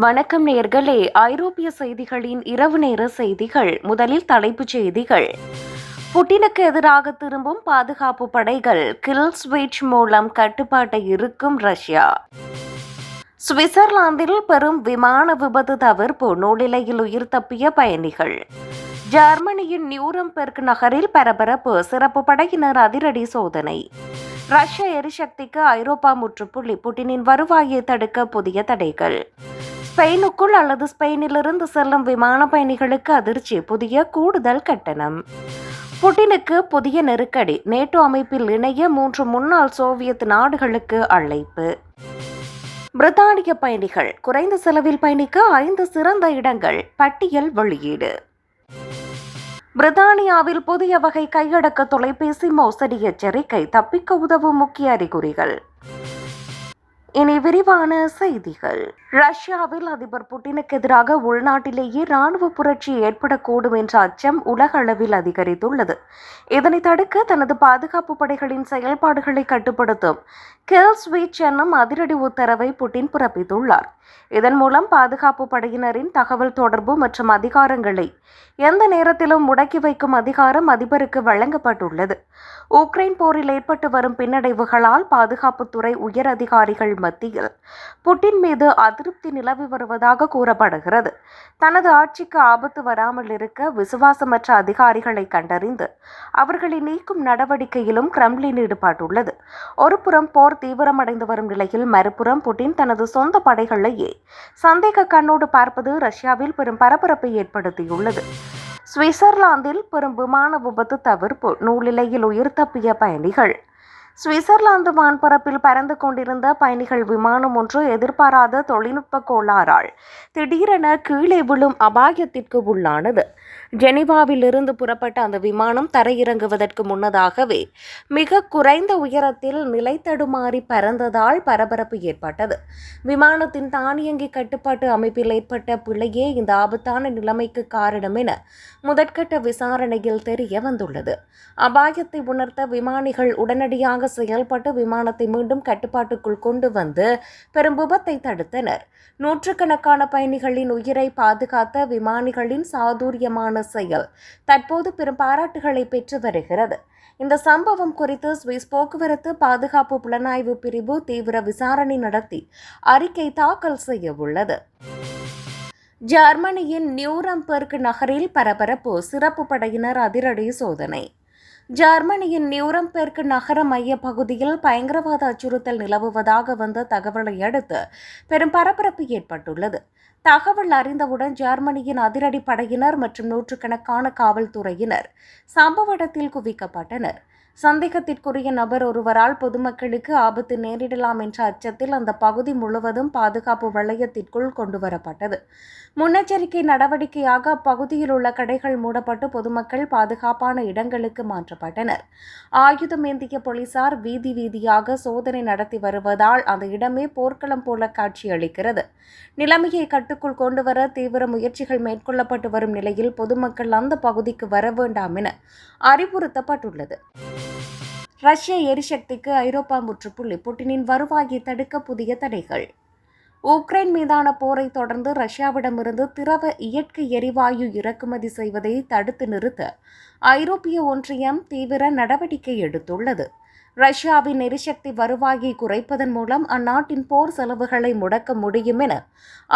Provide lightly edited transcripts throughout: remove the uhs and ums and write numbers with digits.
வணக்கம் நேயர்களே. ஐரோப்பிய செய்திகளின் இரவு நேர செய்திகள். முதலில் தலைப்புச் செய்திகள். புட்டினுக்கு எதிராக திரும்பும் பாதுகாப்பு படைகள். கில் ஸ்விட்ச் மூலம் கட்டுப்பாட்டை இறுக்கும் ரஷ்யா. சுவிட்சர்லாந்தில் பெரும் விமான விபத்து தவிர்ப்பு. நூலிலையில் உயிர் தப்பிய பயணிகள். ஜெர்மனியின் நியூரம்பெர்க் நகரில் பரபரப்பு. சிறப்பு படையினர் அதிரடி சோதனை. ரஷ்ய எரிசக்திக்கு ஐரோப்பா முற்றுப்புள்ளி. புட்டினின் வருவாயை தடுக்க புதிய தடைகள். ஸ்பெயினுக்குள் அல்லது ஸ்பெயினிலிருந்து செல்லும் விமான பயணிகளுக்கு அதிர்ச்சி. புதிய கூடுதல் கட்டணம். புட்டினுக்கு புதிய நெருக்கடி. நேட்டோ அமைப்பில் இணைய 3 முன்னாள் சோவியத் நாடுகளுக்கு அழைப்பு. பிரித்தானிய பயணிகள். குறைந்த செலவில் பயணிக்க 5 சிறந்த இடங்கள். பட்டியல் வெளியீடு. பிரித்தானியாவில் புதிய வகை கையடக்க தொலைபேசி மோசடி எச்சரிக்கை. தப்பிக்க உதவும் முக்கிய அறிகுறிகள். இனி விரிவான செய்திகள். ரஷ்யாவில் அதிபர் புட்டினுக்கு எதிராக உள்நாட்டிலேயே இராணுவ புரட்சி ஏற்படக்கூடும் என்ற அச்சம் உலக அளவில் அதிகரித்துள்ளது. இதனை தடுக்க தனது பாதுகாப்பு படைகளின் செயல்பாடுகளை கட்டுப்படுத்தும் கில் ஸ்விட்ச் என்னும் அதிரடி உத்தரவை புட்டின் பிறப்பித்துள்ளார். இதன் மூலம் பாதுகாப்பு படையினரின் தகவல் தொடர்பு மற்றும் அதிகாரங்களை எந்த நேரத்திலும் முடக்கி வைக்கும் அதிகாரம் அதிபருக்கு வழங்கப்பட்டுள்ளது. உக்ரைன் போரில் ஏற்பட்டு வரும் பின்னடைவுகளால் பாதுகாப்புத்துறை உயர் அதிகாரிகள் மத்தியில் புட்டின் மீது அதிருப்தி நிலவி வருவதாக கூறப்படுகிறது. தனது ஆட்சிக்கு ஆபத்து வராமல் இருக்க விசுவாசமற்ற அதிகாரிகளை கண்டறிந்து அவர்களை நீக்கும் நடவடிக்கையிலும் கிரெம்ளின் ஈடுபட்டுள்ளது. ஒருபுறம் போர் தீவிரமடைந்து வரும் நிலையில், மறுபுறம் புட்டின் தனது சொந்த படைகளையே சந்தேக கண்ணோடு பார்ப்பது ரஷ்யாவில் பெரும் பரபரப்பை ஏற்படுத்தியுள்ளது. சுவிட்சர்லாந்தில் பெரும் விமான விபத்து தவிர்ப்பு. நூலிலையில் உயிர் தப்பிய பயணிகள். சுவிட்சர்லாந்து வான்பரப்பில் பறந்து கொண்டிருந்த பயணிகள் விமானம் ஒன்று எதிர்பாராத தொழில்நுட்ப கோளாறால் திடீரென கீழே விழும் அபாயத்திற்கு உள்ளானது. ஜெனீவாவில் இருந்து புறப்பட்ட அந்த விமானம் தரையிறங்குவதற்கு முன்னதாகவே மிக குறைந்த உயரத்தில் நிலைத்தடுமாறி பறந்ததால் பரபரப்பு ஏற்பட்டது. விமானத்தின் தானியங்கி கட்டுப்பாட்டு அமைப்பில் ஏற்பட்ட பிழையே இந்த ஆபத்தான நிலைமைக்கு காரணம் என முதற்கட்ட விசாரணையில் தெரிய வந்துள்ளது. அபாயத்தை உணர்த்த விமானிகள் உடனடியாக செயல்பட்டு விமானத்தை மீண்டும் கட்டுப்பாட்டுக்குள் கொண்டு வந்து பெரும் விபத்தை தடுத்தனர். நூற்றுக்கணக்கான பயணிகளின் உயிரை பாதுகாத்த விமானிகளின் சாதுரியமான செயல் தற்போது பெரும் பாராட்டுகளை பெற்று வருகிறது. இந்த சம்பவம் குறித்து சுவிஸ் போக்குவரத்து பாதுகாப்பு புலனாய்வு பிரிவு தீவிர விசாரணை நடத்தி அறிக்கை தாக்கல் செய்ய உள்ளது. ஜெர்மனியின் நியூரம்பெர்க் நகரில் பரபரப்பு. சிறப்பு படையினர் அதிரடி சோதனை. ஜெர்மனியின் நியூரம்பெர்க் நகர மைய பகுதியில் பயங்கரவாத அச்சுறுத்தல் நிலவுவதாக வந்த தகவலை அடுத்து பெரும் பரபரப்பு ஏற்பட்டுள்ளது. தகவல் அறிந்தவுடன் ஜெர்மனியின் அதிரடி படையினர் மற்றும் நூற்றுக்கணக்கான காவல்துறையினர் சம்பவ இடத்தில் குவிக்கப்பட்டனர். சந்தேகத்திற்குரிய நபர் ஒருவரால் பொதுமக்களுக்கு ஆபத்து நேரிடலாம் என்ற அச்சத்தில் அந்த பகுதி முழுவதும் பாதுகாப்பு வளையத்திற்குள் கொண்டுவரப்பட்டது. முன்னெச்சரிக்கை நடவடிக்கையாக அப்பகுதியில் உள்ள கடைகள் மூடப்பட்டு பொதுமக்கள் பாதுகாப்பான இடங்களுக்கு மாற்றப்பட்டனர். ஆயுதம் ஏந்திய போலீசார் வீதி வீதியாக சோதனை நடத்தி வருவதால் அந்த இடமே போர்க்களம் போல காட்சியளிக்கிறது. நிலைமையை கட்டுக்குள் கொண்டுவர தீவிர முயற்சிகள் மேற்கொள்ளப்பட்டு வரும் நிலையில் பொதுமக்கள் அந்த பகுதிக்கு வர வேண்டாம் என அறிவுறுத்தப்பட்டுள்ளது. ரஷ்ய எரிசக்திக்கு ஐரோப்பா முற்றுப்புள்ளி. புட்டினின் வருவாயை தடுக்க புதிய தடைகள். உக்ரைன் மீதான போரை தொடர்ந்து ரஷ்யாவிடமிருந்து திரவ இயற்கை எரிவாயு இறக்குமதி செய்வதை தடுத்து நிறுத்த ஐரோப்பிய ஒன்றியம் தீவிர நடவடிக்கை எடுத்துள்ளது. ரஷ்யாவின் எரிசக்தி வருவாயை குறைப்பதன் மூலம் அந்நாட்டின் போர் செலவுகளை முடக்க முடியும் என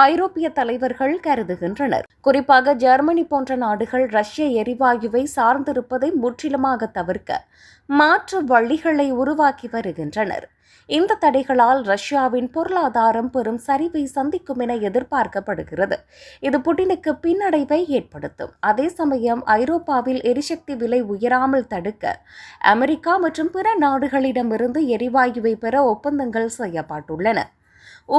ஐரோப்பிய தலைவர்கள் கருதுகின்றனர். குறிப்பாக ஜெர்மனி போன்ற நாடுகள் ரஷ்ய எரிவாயுவை சார்ந்திருப்பதை முற்றிலுமாக தவிர்க்க மாற்று வழிகளை உருவாக்கி வருகின்றனர். இந்த தடைகளால் ரஷ்யாவின் பொருளாதாரம் பெரும் சரிவை சந்திக்கும் என எதிர்பார்க்கப்படுகிறது. இது புட்டினுக்கு பின்னடைவை ஏற்படுத்தும். அதே சமயம் ஐரோப்பாவில் எரிசக்தி விலை உயராமல் தடுக்க அமெரிக்கா மற்றும் பிற நாடுகளிடமிருந்து எரிவாயுவை பெற ஒப்பந்தங்கள் செய்யப்பட்டுள்ளன.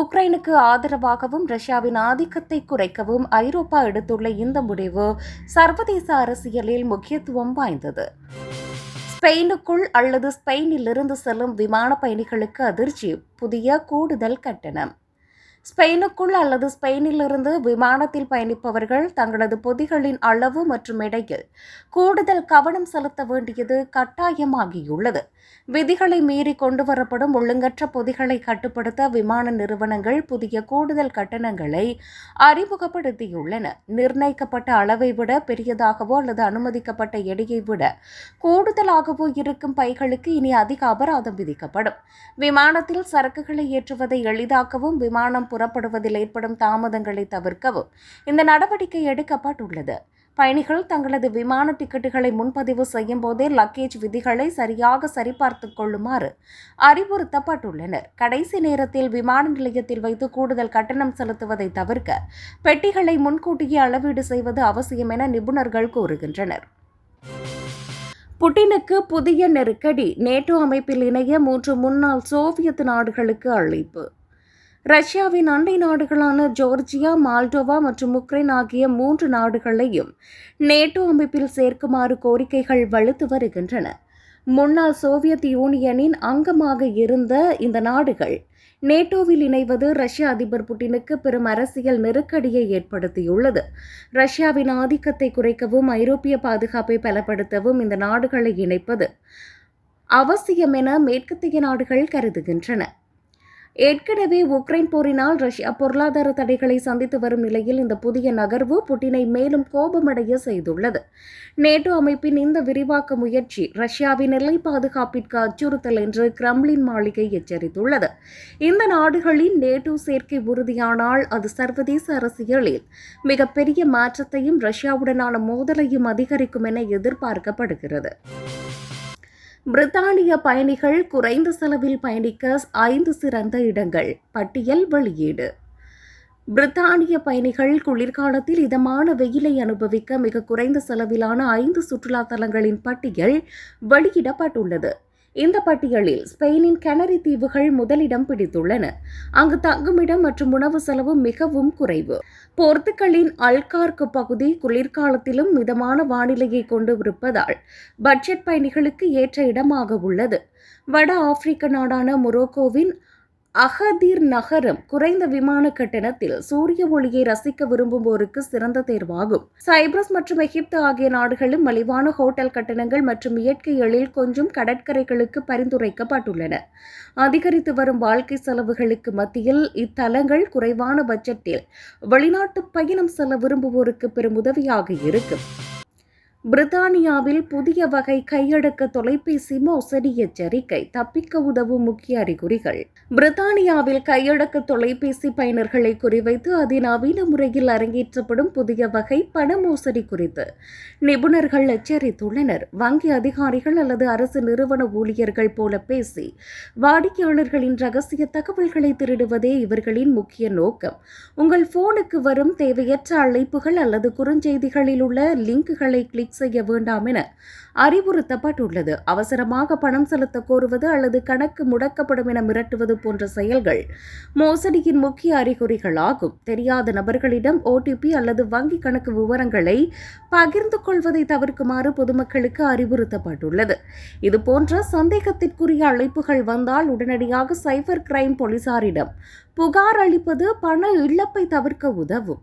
உக்ரைனுக்கு ஆதரவாகவும் ரஷ்யாவின் ஆதிக்கத்தை குறைக்கவும் ஐரோப்பா எடுத்துள்ள இந்த முடிவு சர்வதேச அரசியலில் முக்கியத்துவம் வாய்ந்தது. ஸ்பெயினுக்குள் அல்லது ஸ்பெயினிலிருந்து செல்லும் விமான பயணிகளுக்கு அதிர்ச்சி. புதிய கூடுதல் கட்டணம். ஸ்பெயினுக்குள் அல்லது ஸ்பெயினிலிருந்து விமானத்தில் பயணிப்பவர்கள் தங்களது பொதிகளின் அளவு மற்றும் எடையில் கூடுதல் கவனம் செலுத்த வேண்டியது கட்டாயமாகியுள்ளது. விதிகளை மீறி கொண்டுவரப்படும் ஒழுங்கற்ற பொதிகளை கட்டுப்படுத்த விமான நிறுவனங்கள் புதிய கூடுதல் கட்டணங்களை அறிமுகப்படுத்தியுள்ளன. நிர்ணயிக்கப்பட்ட அளவை விட பெரியதாகவோ அல்லது அனுமதிக்கப்பட்ட எடையை விட கூடுதலாகவோ இருக்கும் பைகளுக்கு இனி அதிக அபராதம் விதிக்கப்படும். விமானத்தில் சரக்குகளை ஏற்றுவதை எளிதாக்கவும் விமானம் புறப்படுவதில் ஏற்படும் தாமதங்களை தவிர்க்கவும் இந்த நடவடிக்கை எடுக்கப்பட்டுள்ளது. பயணிகள் தங்களது விமான டிக்கெட்டுகளை முன்பதிவு செய்யும் போதே லக்கேஜ் விதிகளை சரியாக சரிபார்த்துக் கொள்ளுமாறு அறிவுறுத்தப்பட்டுள்ளனர். கடைசி நேரத்தில் விமான நிலையத்தில் வைத்து கூடுதல் கட்டணம் செலுத்துவதை தவிர்க்க பெட்டிகளை முன்கூட்டியே அளவீடு செய்வது அவசியம் என நிபுணர்கள் கூறுகின்றனர். புட்டினுக்கு புதிய நெருக்கடி. நேட்டோ அமைப்பில் இணைய 3 முன்னாள் சோவியத் நாடுகளுக்கு அழைப்பு. ரஷ்யாவின் அண்டை நாடுகளான ஜோர்ஜியா, மால்டோவா மற்றும் உக்ரைன் ஆகிய 3 நாடுகளையும் நேட்டோ அமைப்பில் சேர்க்குமாறு கோரிக்கைகள் வலுத்து வருகின்றன. முன்னாள் சோவியத் யூனியனின் அங்கமாக இருந்த இந்த நாடுகள் நேட்டோவில் இணைவது ரஷ்ய அதிபர் புட்டினுக்கு பெரும் அரசியல் நெருக்கடியை ஏற்படுத்தியுள்ளது. ரஷ்யாவின் ஆதிக்கத்தை குறைக்கவும் ஐரோப்பிய பாதுகாப்பை பலப்படுத்தவும் இந்த நாடுகளை இணைப்பது அவசியம் என மேற்கத்திய நாடுகள் கருதுகின்றன. ஏற்கனவே உக்ரைன் போரினால் ரஷ்யா பொருளாதார தடைகளை சந்தித்து வரும் நிலையில் இந்த புதிய நகர்வு புட்டினை மேலும் கோபமடைய செய்துள்ளது. நேட்டோ அமைப்பின் இந்த விரிவாக்க முயற்சி ரஷ்யாவின் எல்லை பாதுகாப்பிற்கு அச்சுறுத்தல் என்று கிரெம்ளின் மாளிகை எச்சரித்துள்ளது. இந்த நாடுகளின் நேட்டோ சேர்க்கை உறுதியானால் அது சர்வதேச அரசியலில் மிகப்பெரிய மாற்றத்தையும் ரஷ்யாவுடனான மோதலையும் அதிகரிக்கும் என எதிர்பார்க்கப்படுகிறது. பிரித்தானிய பயணிகள் குறைந்த செலவில் பயணிக்க 5 சிறந்த இடங்கள் பட்டியல் வெளியீடு. பிரித்தானிய பயணிகள் குளிர்காலத்தில் இதமான வெயிலை அனுபவிக்க மிக குறைந்த செலவிலான 5 சுற்றுலா தலங்களின் பட்டியல் வெளியிடப்பட்டுள்ளது. இந்த பட்டியலில் ஸ்பெயினின் கனரி தீவுகள் முதலிடம் பிடித்துள்ளன. அங்கு தங்குமிடம் மற்றும் உணவு செலவு மிகவும் குறைவு. போர்த்துகலின் அல்கார்க்கு பகுதி குளிர்காலத்திலும் மிதமான வானிலையை கொண்டு இருப்பதால் பட்ஜெட் பயணிகளுக்கு ஏற்ற இடமாக உள்ளது. வட ஆப்பிரிக்க நாடான மொரோக்கோவின் அகதீர் நகரம் குறைந்த விமான கட்டணத்தில் சூரிய ஒளியை ரசிக்க விரும்புவோருக்கு சிறந்த தேர்வாகும். சைப்ரஸ் மற்றும் எகிப்து ஆகிய நாடுகளும் மலிவான ஹோட்டல் கட்டணங்கள் மற்றும் இயற்கை எழில் கொஞ்சம் கடற்கரைகளுக்கு பரிந்துரைக்கப்பட்டுள்ளன. அதிகரித்து வரும் வாழ்க்கை செலவுகளுக்கு மத்தியில் இத்தலங்கள் குறைவான பட்ஜெட்டில் வெளிநாட்டு பயணம் செல்ல விரும்புவோருக்கு பெரும் உதவியாக இருக்கும். பிரித்தானியாவில் புதிய வகை கையடக்க தொலைபேசி மோசடி எச்சரிக்கை. தப்பிக்க உதவும் முக்கிய அறிகுறிகள். பிரித்தானியாவில் கையடக்க தொலைபேசி பயனர்களை குறிவைத்து அதிநவீன முறையில் அரங்கேற்றப்படும் புதிய வகை பண மோசடி குறித்து நிபுணர்கள் எச்சரித்துள்ளனர். வங்கி அதிகாரிகள் அல்லது அரசு நிறுவன ஊழியர்கள் போல பேசி வாடிக்கையாளர்களின் ரகசிய தகவல்களை திருடுவதே இவர்களின் முக்கிய நோக்கம். உங்கள் போனுக்கு வரும் தேவையற்ற அழைப்புகள் அல்லது குறுஞ்செய்திகளில் உள்ள லிங்குகளை கிளிக் செய்ய வேண்டாம் என அறிவுறுத்தப்பட்டுள்ளது. அவசரமாக பணம் செலுத்த கோருவது அல்லது கணக்கு முடக்கப்படும் என மிரட்டுவது போன்ற செயல்கள் மோசடியின் முக்கிய அறிகுறிகளாகும். தெரியாத நபர்களிடம் OTP அல்லது வங்கி கணக்கு விவரங்களை பகிர்ந்து கொள்வதை தவிர்க்குமாறு பொதுமக்களுக்கு அறிவுறுத்தப்பட்டுள்ளது. இதுபோன்ற சந்தேகத்திற்குரிய அழைப்புகள் வந்தால் உடனடியாக சைபர் கிரைம் போலீசாரிடம் புகார் அளிப்பது பண இழப்பை தவிர்க்க உதவும்.